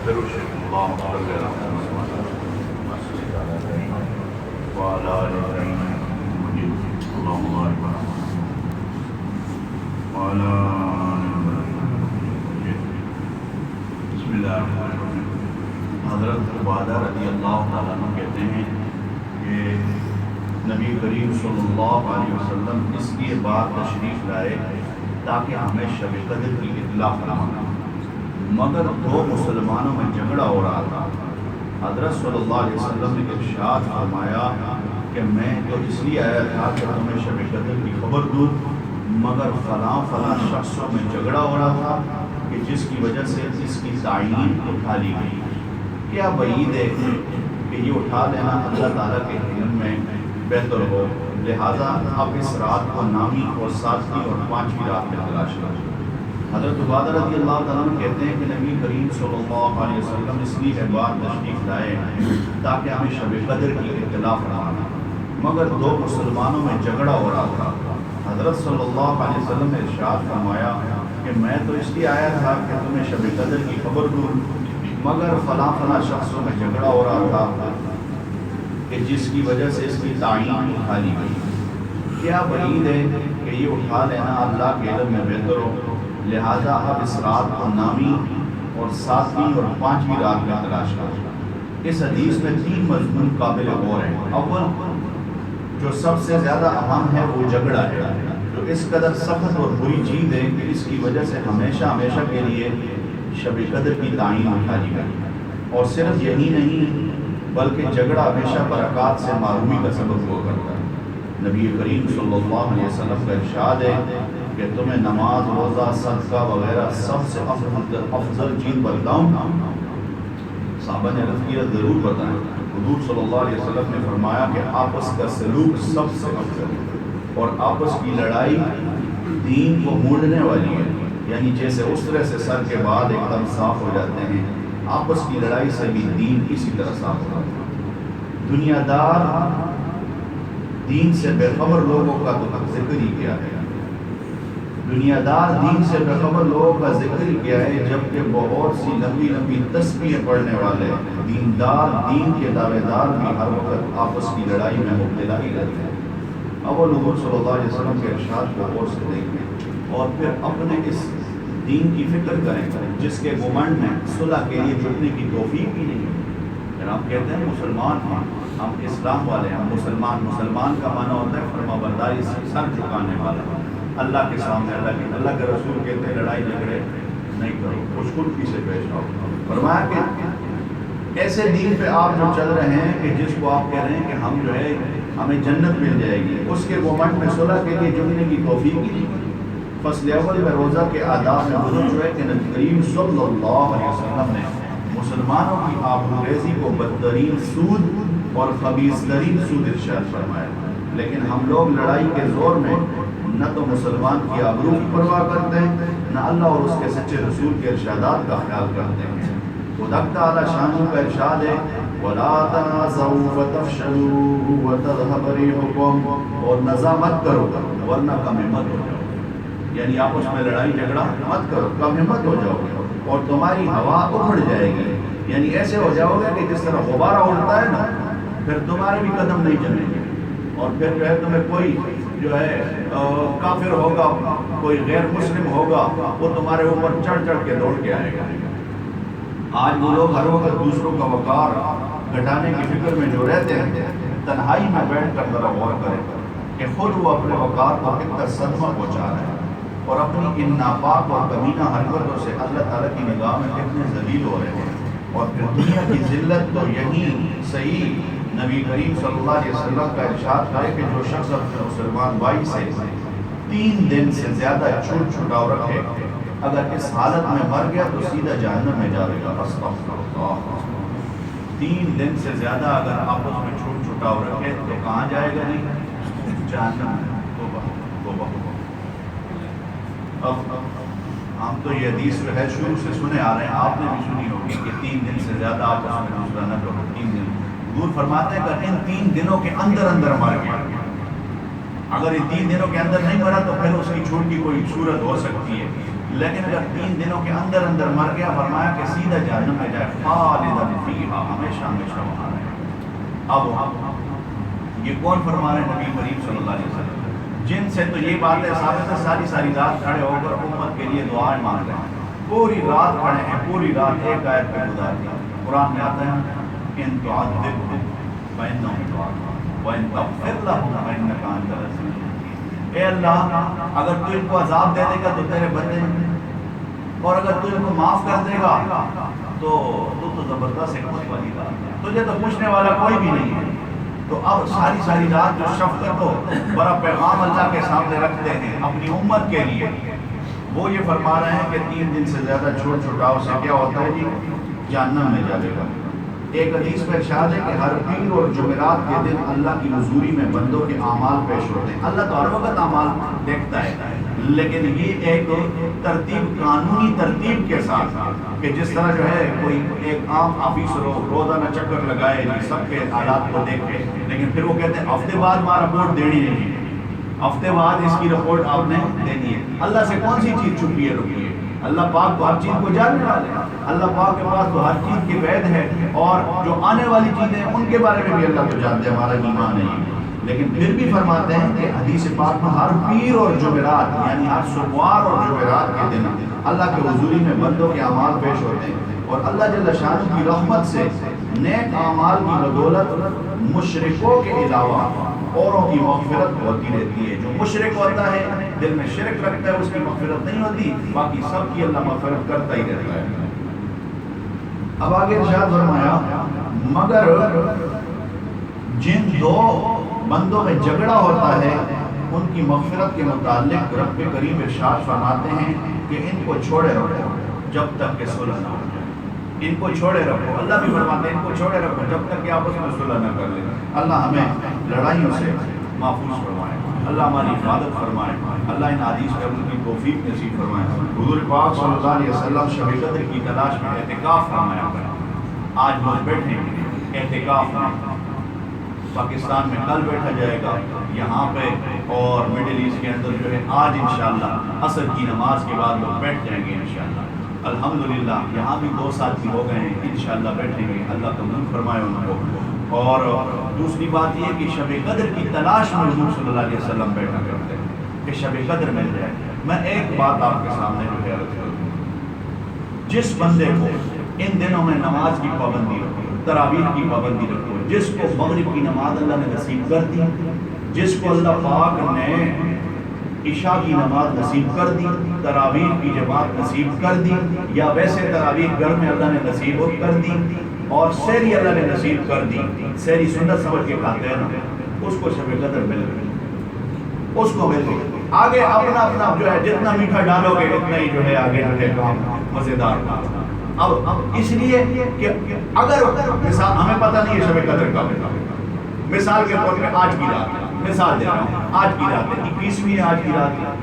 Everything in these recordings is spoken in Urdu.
اللهم صل على محمد وعلى آل محمد اللهم بارك على محمد وعلى آل محمد. بسم اللہ الرحمن الرحیم. حضرت عبادہ رضی اللہ تعالیٰ عنہ کہتے ہیں کہ نبی کریم صلی اللہ علیہ وسلم اس لیے بات تشریف لائے تاکہ ہمیں شب قدر کی اطلاع فرمائیں، مگر دو مسلمانوں میں جھگڑا ہو رہا تھا. حضرت صلی اللہ علیہ وسلم نے ارشاد فرمایا کہ میں تو اس لیے آیا تھا کہ تمہیں شب قدر کی خبر دوں، مگر فلاں فلاں شخصوں میں جھگڑا ہو رہا تھا کہ جس کی وجہ سے اس کی تعین اٹھا لی گئی. کیا بعید ہے کہ یہ اٹھا لینا اللہ تعالیٰ کے علم میں بہتر ہو، لہٰذا اب اس رات کو نامی اور ساتویں اور پانچویں رات میں تلاش کریں. حضرت عبادہ رضی اللہ تعالیٰ عنہ کہتے ہیں کہ نبی کریم صلی اللہ علیہ وسلم اس لیے بات تشریف لائے تاکہ ہمیں شب قدر کی اطلاع فرمائیں، مگر دو مسلمانوں میں جھگڑا ہو رہا تھا. حضرت صلی اللہ علیہ وسلم نے ارشاد فرمایا کہ میں تو اس لیے آیا تھا کہ تمہیں شب قدر کی خبر دوں، مگر فلاں فلاں شخصوں میں جھگڑا ہو رہا تھا کہ جس کی وجہ سے اس کی تعین اٹھا لی گئی. کیا بعید ہے کہ یہ اٹھا لینا اللہ کے علم میں بہتر ہو، لہٰذا اب اس رات کو نامی اور ساتویں اور پانچویں رات میں تلاش کریں. اس حدیث میں تین مضمون قابل غور ہیں. اول جو سب سے زیادہ اہم ہے وہ جھگڑا ہے، جو اس قدر سخت اور بری چیز ہے کہ اس کی وجہ سے ہمیشہ ہمیشہ کے لیے شب قدر کی تعین اٹھا لی گئی. اور صرف یہی نہیں بلکہ جھگڑا ہمیشہ برکات سے محرومی کا سبب ہوا کرتا ہے. نبی کریم صلی اللہ علیہ وسلم کا ارشاد ہے کہ تمہیں نماز، روزہ، صدقہ وغیرہ سب سے افضل چیز بتلاؤں؟ صحابہ نے عرض کیا ضرور بتائیں. حضور صلی اللہ علیہ وسلم نے فرمایا کہ آپس کا سلوک سب سے افضل ہے، اور آپس کی لڑائی دین کو موڑنے والی ہے. یعنی جیسے اسرے سے سر کے بعد ایک دم صاف ہو جاتے ہیں، آپس کی لڑائی سے بھی دین اسی طرح صاف ہو جاتا ہے. دنیا دار دین سے بے خبر لوگوں کا تو ذکر ہی کیا ہے، دنیا دار دین سے بے خبر لوگوں کا ذکر ہی کیا ہے، جبکہ بہت سی لمبی لمبی تسبیحیں پڑھنے والے دیندار، دین کے دعوے دار بھی ہر وقت آپس کی لڑائی میں مبتلا ہی رہتے ہیں. اول حضور صلی اللہ علیہ وسلم کے ارشاد کو غور سے دیکھیں اور پھر اپنے اس دین کی فکر کریں جس کے گھمنڈ میں صلح کے لیے جھکنے کی توفیق ہی نہیں. پھر ہم کہتے ہیں مسلمان ہیں، ہم اسلام والے ہیں، ہم مسلمان کا معنی ہوتا ہے فرما برداری سے سر جھکانے والا. اللہ کے سامنے اللہ کے رسول کہتے ہیں لڑائی جھگڑے نہیں کرو، خوش خلقی سے پیش آؤ. فرمایا کہ ایسے دین پہ آپ جو چل رہے ہیں کہ جس کو آپ کہہ رہے ہیں کہ ہم جو ہے ہمیں جنت مل جائے گی، اس کے گھمنڈ میں صلح کے لیے جھکنے کی توفیق ہی نہیں. فصل اول میں روزہ کے آداب میں گزر جو ہے کہ نبی کریم صلی اللہ علیہ وسلم نے مسلمانوں کی آبروریزی کو بدترین سود اور خبیث ترین سود ارشاد فرمایا. لیکن ہم لوگ لڑائی کے زور میں نہ تو مسلمان کی آبرو کی پرواہ کرتے ہیں، نہ اللہ اور اس کے سچے رسول کے ارشادات کا خیال کرتے ہیں. خدا تعالی شان کا ارشاد ہے وَلَا تَنَازَعُوا فَتَفْشَلُوا وَتَذْهَبَ رِيحُكُمْ، اور نزاع مت کرو ورنہ کم ہمت ہو جاؤ. یعنی آپس میں لڑائی جھگڑا مت کرو، کم ہمت ہو جاؤ گے اور تمہاری ہوا اکھڑ جائے گی. یعنی ایسے ہو جاؤ گے کہ جس طرح غبارہ اڑتا ہے نا، پھر تمہارے بھی قدم نہیں جمیں گے، اور پھر جو ہے تمہیں کوئی جو ہے کافر ہوگا، کوئی غیر مسلم ہوگا، وہ تمہارے اوپر چڑھ چڑھ کے دوڑ کے آئے گا. آج وہ لوگ ہر وقت دوسروں کا وقار گھٹانے کی فکر میں جو رہتے ہیں، تنہائی میں بیٹھ کر ذرا غور کریں کہ خود وہ اپنے وقار کو کتنا صدمہ پہنچا رہے ہیں اور اپنی ان ناپاک اور کمینہ حرکتوں سے اللہ تعالیٰ کی نگاہ میں کتنے ذلیل ہو رہے ہیں. اور پھر دنیا کی ذلت تو یہی صحیح نبی کریم صلی اللہ علیہ وسلم کا ارشاد ہے کہ جو شخص اپنے مسلمان بھائی سے 3 دن سے زیادہ چھوٹ چھٹاؤ رکھے، اگر اس حالت میں مر گیا تو سیدھا جہنم میں جائے گا. استغفر اللہ. 3 دن سے زیادہ اگر آپس میں چھوٹ چھٹاؤ رکھے تو کہاں جائے گا؟ نہیں، جہنم میں. توبہ. اب ہم تو یہ حدیث جو ہے شروع سے سنے آ رہے ہیں، آپ نے بھی سنی ہوگی کہ 3 دن سے زیادہ آپس میں دوسرا نہ کرو. 3 دن حضور فرماتے ہیں کہ ان 3 دنوں کے اندر مر گیا. اگر ان 3 دنوں کے اندر نہیں مرا تو پھر اس کی چھوٹ کی کوئی صورت ہو سکتی ہے، لیکن اگر 3 دنوں کے اندر اندر مر گیا فرمایا کہ سیدھا جہنم میں جائے خالداً فیہا، ہمیشہ ہمیشہ وہاں رہے۔ اب یہ کون فرما رہے ہیں؟ نبی کریم صلی اللہ علیہ وسلم، جن سے تو یہ بات ہے ثابت ہے ساری رات کھڑے ہو کر امت کے لیے دعائیں مانگ رہے ہیں، پوری رات کھڑے ہیں، پوری رات ایک آیت پہ گزار دیا۔ قرآن میں آتا ہے ان تعذبهم فإنهم عبادك وإن تغفر لهم فإنك أنت العزيز الحكيم۔ اے اللہ اگر تو ان کو عذاب دے دے گا تو تیرے بندے ہیں، اور اگر تو ان کو معاف کر دے گا تو زبردست حکمت والی بات ہے، تجھے تو پوچھنے والا کوئی بھی نہیں ہے۔ تو اب ساری رات جو شفقت ہو بڑا پیغام اللہ کے سامنے رکھتے ہیں اپنی امت کے لیے، وہ یہ فرما رہے ہیں کہ 3 دن سے زیادہ چھوٹاؤ سے کیا ہوتا ہے جی؟ جہنم میں جائے گا۔ ایک حدیث میں ارشاد ہے کہ ہر پیر اور جمعرات کے دن اللہ کی حضوری میں بندوں کے اعمال پیش ہوتے ہیں۔ اللہ تو ہر وقت اعمال دیکھتا ہے، لیکن یہ ایک ترتیب، قانونی ترتیب کے ساتھ، کہ جس طرح جو ہے کوئی ایک عام آفیسر روزانہ چکر لگائے سب کے حالات کو دیکھے، لیکن پھر وہ کہتے ہیں ہفتے بعد ہمارا رپورٹ دینی نہیں ہے، ہفتے بعد اس کی رپورٹ آپ نے دینی ہے۔ اللہ سے کون سی چیز چھپی ہے رکی ہے؟ اللہ پاک تو ہر چیز کو جاننے والے ہیں، اللہ پاک کے پاس تو ہر چیز کی وید ہے، اور جو آنے والی چیزیں ہیں ان کے بارے میں بھی اللہ کو جانتے ہیں، ہمارا ایمان نہیں ہے۔ لیکن پھر بھی فرماتے ہیں کہ حدیث پاک میں ہر پیر اور جمعرات، یعنی ہر سوموار اور جمعرات کے دن اللہ کے حضوری میں بندوں کے اعمال پیش ہوتے ہیں، اور اللہ جل شانہ کی رحمت سے نیک اعمال کی بدولت مشرکوں کے علاوہ اوروں کی مغفرت ہوتی رہتی ہے۔ جو مشرک ہوتا ہے دل میں شرک رکھتا ہے اس کی مغفرت نہیں ہوتی، باقی سب کی اللہ مغفرت کرتا ہی رہتا ہے۔ اب آگے ارشاد فرمایا مگر جن 2 بندوں میں جھگڑا ہوتا ہے ان کی مغفرت کے متعلق رب کریم ارشاد فرماتے ہیں کہ ان کو چھوڑے رکھو جب تک کہ صلح نہ ہو جائے۔ ان کو چھوڑے رکھو، اللہ بھی فرماتے ہیں ان کو چھوڑے رکھو جب تک کہ آپس میں صلح نہ کر لیں۔ اللہ ہمیں لڑائیوں سے محفوظ فرمائے، اللہ ہماری حفاظت فرمائے، اللہ ان حدیث پہ عمل کی توفیق نصیب فرمائے۔ حضور پاک صلی اللہ علیہ وسلم شب قدر کی تلاش میں اعتکاف فرمایا کریں۔ آج لوگ بیٹھے ہیں اعتکاف میں، پاکستان میں کل بیٹھا جائے گا یہاں پہ، اور مڈل ایسٹ کے اندر جو ہے آج انشاءاللہ عصر کی نماز کے بعد لوگ بیٹھ جائیں گے انشاءاللہ۔ الحمدللہ یہاں بھی 2 ساتھی ہو گئے ہیں، انشاءاللہ بیٹھیں گے، اللہ قبول فرمائے ان کو۔ اور دوسری بات یہ کہ شب قدر کی تلاش میں حضور صلی اللہ علیہ وسلم بیٹھا کرتے ہیں کہ شب قدر مل جائے۔ میں ایک بات آپ کے سامنے جو ہے عرض کروں، جس بندے کو ان دنوں میں نماز کی پابندی رکھو، تراویح کی پابندی رکھو، جس کو مغرب کی نماز اللہ نے نصیب کر دی، جس کو اللہ پاک نے عشاء کی نماز نصیب کر دی، تراویح کی جماعت نصیب کر دی، یا ویسے تراویح گھر میں اللہ نے نصیب کر دی، اور سحری اللہ نے نصیب کر دی، سحری سنت سمجھ کے کھاتے ہیں نا، اس کو شب قدر مل گئی، اس کو مل گئی۔ آگے اپنا اپنا جو ہے جتنا میٹھا ڈالو گے اتنا ہی جو ہے آگے جو ہے کام مزیدار کام۔ اب اس لیے کہ اگر مثال ہمیں پتہ نہیں ہے شب قدر کب ہے، مثال کے طور پہ آج کی رات، مثال دے رہا ہوں، آج کی رات ہے 21ویں ہے، آج کی رات ہے،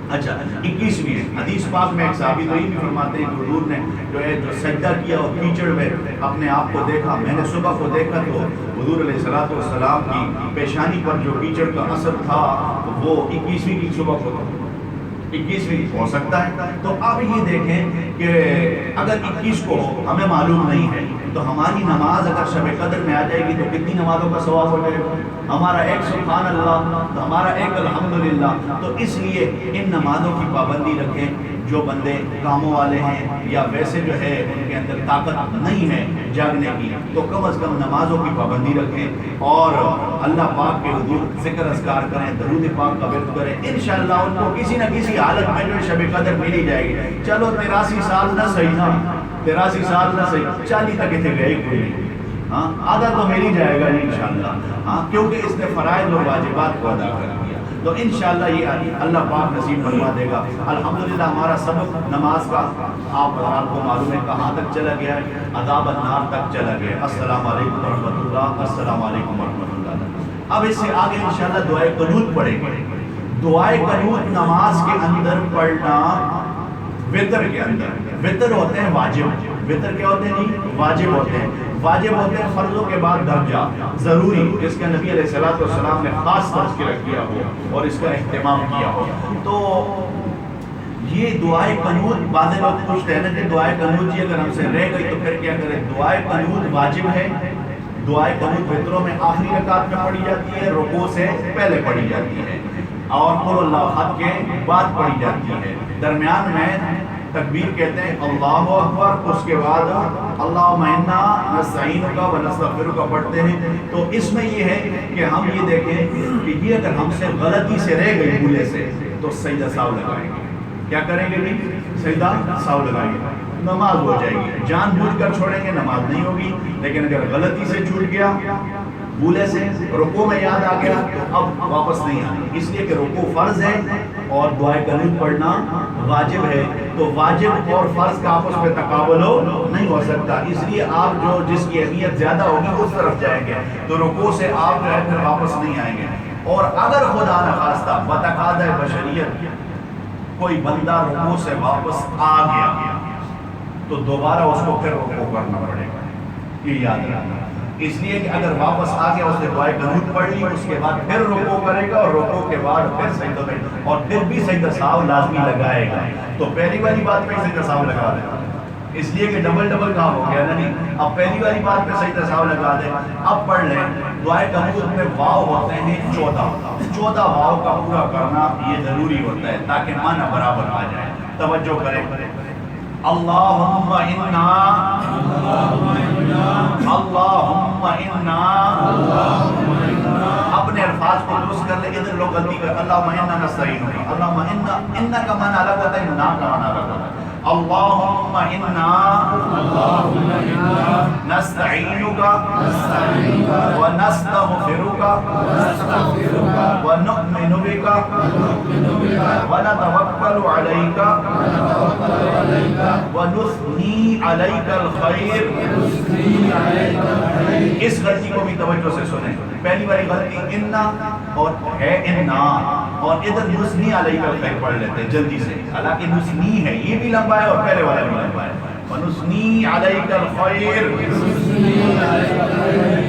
اچھا 21ویں ہے۔ حدیث پاک میں ایک صحابی تو یہ بھی فرماتے ہیں کہ حضور نے جو ہے جو سجدہ کیا اور کیچڑ میں اپنے آپ کو دیکھا، میں نے صبح کو دیکھا تو حضور علیہ السلام کی پیشانی پر جو کیچڑ کا اثر تھا وہ 21ویں کی صبح کو تھا، 21ویں ہو سکتا ہے۔ تو آپ یہ دیکھیں کہ اگر 21 کو ہمیں معلوم نہیں ہے تو ہماری نماز اگر شب قدر میں آ جائے گی تو کتنی نمازوں کا ثواب ہو جائے گا؟ ہمارا ایک سبحان اللہ تو ہمارا ایک الحمدللہ۔ تو اس لیے ان نمازوں کی پابندی رکھیں۔ جو بندے کاموں والے ہیں یا ویسے جو ہے ان کے اندر طاقت نہیں ہے جاگنے کی تو کم از کم نمازوں کی پابندی رکھیں اور اللہ پاک کے حضور ذکر اذکار کریں، درود پاک کا ورد کریں، انشاءاللہ ان کو کسی نہ کسی حالت میں جو شب قدر ملی جائے گی۔ چلو 83 سال نہ صحیح نا، 83 سال نہ صحیح، 40 تک اتنے گئے کوئی نہیں، ہاں آدھا تو مل ہی جائے گا انشاءاللہ، ہاں کیونکہ اس نے فرائض اور واجبات کو ادا کر دیا تو انشاءاللہ یہ اللہ پاک نصیب فرما دے گا۔ الحمدللہ ہمارا سبق نماز کا آپ کو معلوم ہے کہاں تک چلا گیا ہے، عذاب النار تک چلا گیا ہے۔ السلام علیکم ورحمۃ اللہ، السلام علیکم ورحمۃ اللہ۔ اب اس سے آگے انشاءاللہ دعائے قنوت پڑھیں گے۔ دعائے قنوت نماز کے اندر پڑھنا وطر کے اندر، وطر ہوتے ہیں واجب، وطر کیا ہوتے ہیں نہیں واجب ہوتے ہیں، واجب ہوتے ہیں فرضوں کے بعد درجہ ضروری جس کا نبی علیہ السلام نے خاص تذکرہ کیا ہو اور اس کا اہتمام کیا ہو۔ تو یہ دعائے قنوت، بعض لوگ پوچھتے ہیں نا کہ دعائے قنوت جی اگر ہم سے رہ گئی تو پھر کیا کریں؟ دعائے قنوت واجب ہے. دعائے قنوت وطروں میں آخری رکعت میں پڑھی جاتی ہے، رکوع سے پہلے پڑھی جاتی ہے، اور قل اللہ احد کے بعد پڑھی جاتی ہے. درمیان میں تکبیر کہتے ہیں اللہ اکبر، اس کے بعد اللہم انا نستعینک و نستغفرک پڑھتے ہیں. تو اس میں یہ ہے کہ ہم یہ دیکھیں کہ یہ اگر ہم سے غلطی سے رہ گئی بھولے سے تو سجدہ ساو لگائیں گے. کیا کریں گے بھی؟ سجدہ ساو لگائیں گے، نماز ہو جائے گی. جان بوجھ کر چھوڑیں گے نماز نہیں ہوگی. لیکن اگر غلطی سے چھوٹ گیا، بھولے سے رکوع میں یاد آ گیا تو اب واپس نہیں آئیں گے، اس لیے کہ رکوع فرض ہے اور دعائے قنوت پڑھنا واجب ہے. تو واجب اور فرض کا آپس میں تقابل نہیں ہو سکتا، اس لیے آپ جو جس کی اہمیت زیادہ ہوگی اس طرف جائیں گے تو رکوع سے آپ جو ہے پھر واپس نہیں آئیں گے. اور اگر خدا نخواستہ بتقاضۂ بشریت کوئی بندہ رکوع سے واپس آ گیا تو دوبارہ اس کو پھر رکوع کرنا پڑے گا، یہ یاد رکھنا. اس لیے کہ اگر واپس آ گیا، اس نے دعائے قنوت پڑھ لی، اس کے بعد پھر رکوع کرے گا اور رکوع کے بعد پھر سجدہ میں، اور پھر بھی سجدہ ساو لازمی لگائے گا. تو پہلی والی بات پہ سجدہ ساو لگا دے، اس لیے کہ ڈبل کام ہو گیا نا. نہیں، اب پہلی والی بات پہ سجدہ ساو لگا دے. اب پڑھ لیں دعائے قنوت میں واو ہوتے ہیں 14 واو کا پورا کرنا یہ ضروری ہوتا ہے تاکہ معنی برابر آ جائے. توجہ کریں. اللہم انا، اللہم انا، اپنے الفاظ کو درست کر لیں. ادھر لوگ غلطی کر اللہم انا نستعینک. اللہم انا کا معنی الگ ہوتا ہے، نا کا معنی الگ ہوتا ہے. اللہم انا نستعینک ونستغفرک ونؤمن بک ونتوکل علیک ونثنی علیک الخیر. اس غلطی کو بھی توجہ سے سنیں. پہلی والی غلطی انا اور ہے انا، اور ادھر نثنی علیک الخیر پڑھ لیتے ہیں جلدی سے، حالانکہ نثنی ہے، یہ بھی لمبا ہے اور پہلے والا بھی لمبا ہے. ونثنی علیک الخیر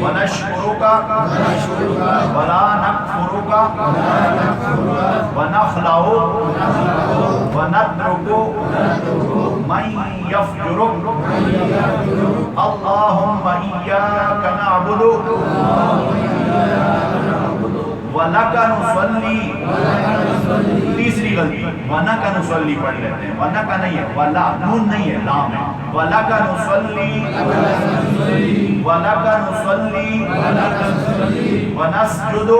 ونشکرک ولا نکفرک ونخلع ونترک من یفجرک. اللہم ایاک نعبد وَلَكَ نُصَلِّي. تیسری غلطی وَنَكَ نُصَلِّي پڑھ لیتے ہیں. وَنَكَ نہیں ہے، وَلَا نون نہیں ہے، لام ہے. وَلَكَ نُصَلِّي وَلَكَ نُصَلِّي وَنَسْجُدُ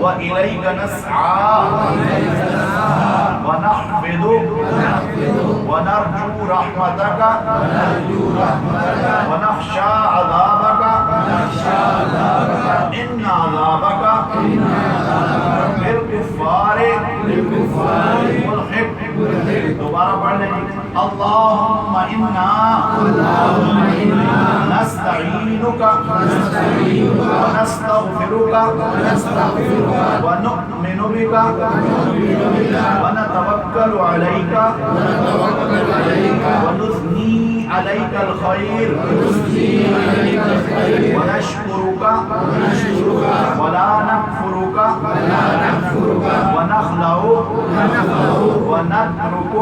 وَإِلَيْكَ نَسْعَى وَنَحْفِدُ وَنَرْجُو رَحْمَتَكَ وَنَخْشَى عَذَابَكَ إِنَّ عَذَابَكَ بالکفار ملحق. دوبارہ پڑھ لیں. اللہم انا نستعینک ونستغفرک ونؤمن بک ونتوکل علیک ونثنی علیک الخیر ونشکرک ولا نکفرک ونخلع ونترک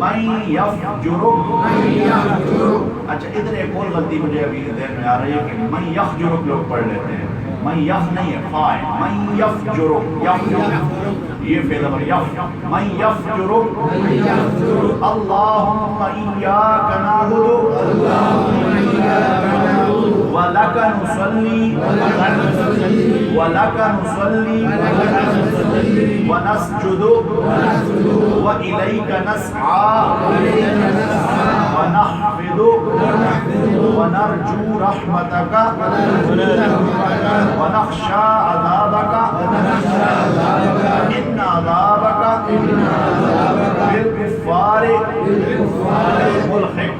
من یفجرک. اچھا ادھر ایک اور غلطی مجھے ابھی ذہن میں آ رہی ہے کہ من یفجرک لوگ پڑھ لیتے ہیں. من یف نہیں ہے، فاعل. من یفجرک، یہ فعل امر یف. من یفجرک. اللہم ایاک نعبد وَلَكَ نُصَلِّي وَلَكَ نُصَلِّي وَنَسْجُدُ وَإِلَيْكَ نَسْعَى وَنَحْفِدُ وَنَرْجُو رَحْمَتَكَ وَنَخْشَى عَذَابَكَ إِنَّ عَذَابَكَ بالکفار ملحق.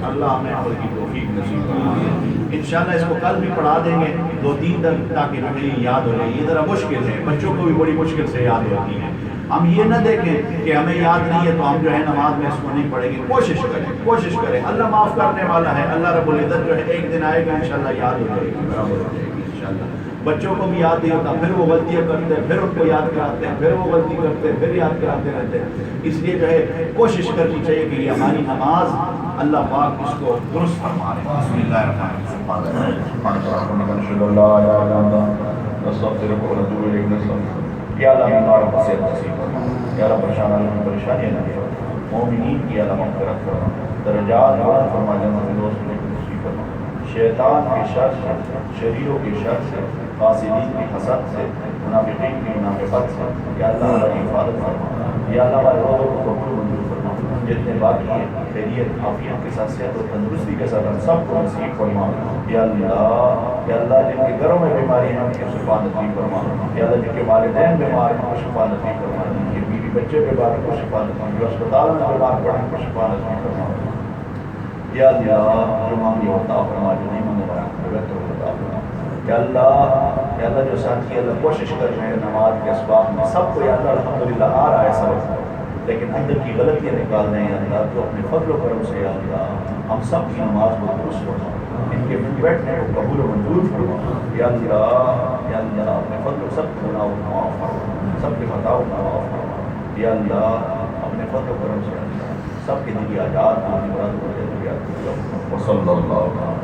اللہ ہمیں عمل کی توفیق نصیب فرمائے. انشاءاللہ اس کو کل بھی پڑھا دیں گے 2-3 دن تاکہ پہلے یاد ہو جائے. یہ ذرا مشکل ہے، بچوں کو بھی بڑی مشکل سے یاد ہوتی ہے. ہم یہ نہ دیکھیں کہ ہمیں یاد نہیں ہے تو ہم جو ہے نماز میں اس کو نہیں پڑھیں گے. کوشش کریں. اللہ معاف کرنے والا ہے. اللہ رب العزت جو ہے ایک دن آئے گا انشاءاللہ یاد ہو جائے گی، برابر ہو جائے گی انشاءاللہ. بچوں کو بھی یاد نہیں ہوتا، پھر وہ غلطیاں کرتے ہیں، پھر ان کو یاد کراتے ہیں، پھر وہ غلطی کرتے ہیں، پھر یاد کراتے رہتے ہیں۔ اس لیے جو ہے کوشش کرنی چاہیے کہ یہ ہماری نماز اللہ پاک اس کو درست فرما لے۔ بسم اللہ الرحمن الرحیم۔ یا اللہ بیماروں کو صحت نصیب فرما، یا اللہ پریشانیاں نہ دے، مومنین کی اللہ مغفرت فرما، درجات بلند فرما، جنت الفردوس میں نصیب فرما۔ شیطان کے شر سے، شریروں کے شر سے، فاسدین کی حسد سے، منافقین کی منافقت سے، یا اللہ ہماری حفاظت فرما، یا اللہ ہمارے روزوں کو قبول منظور فرما، جتنے باقی ہیں خیریت عافیت کے ساتھ صحت و تندرستی کے ساتھ ہم سب کو نصیب فرما۔ یا اللہ جن کے گھروں میں بیماری ہیں ان کی شفا نصیب فرما، یا اللہ جن کے والدین بیمار ہیں ان کو شفا نصیب فرما، جن کے بیوی بچے بیمار ہیں ان کو شفا نصیب فرما، جو اسپتال میں بیمار پڑے ہیں ان کو شفا نصیب فرما۔ یا اللہ جو مانگی عطا فرما، جو نہیں مانگے بغیر عطا فرما۔ یا اللہ جو ساتھی اللہ کوشش کر رہے ہیں نماز کے اسباب میں، سب کو یا اللہ الحمدللہ آ رہا ہے سبق، لیکن اندر کی غلطیاں نکال دیں یا اللہ، تو اپنے فضل و کرم سے یا اللہ ہم سب کی نماز کو درست فرما، ان کے بیٹھنے کو قبول و منظور فرما۔ یا اللہ اپنے فضل و سب کو معاف فرما، سب کے خطاؤں کو معاف فرما۔ یا اللہ اپنے فضل و کرم سے اللہ سب کے دلی آزاد، وصلی اللہ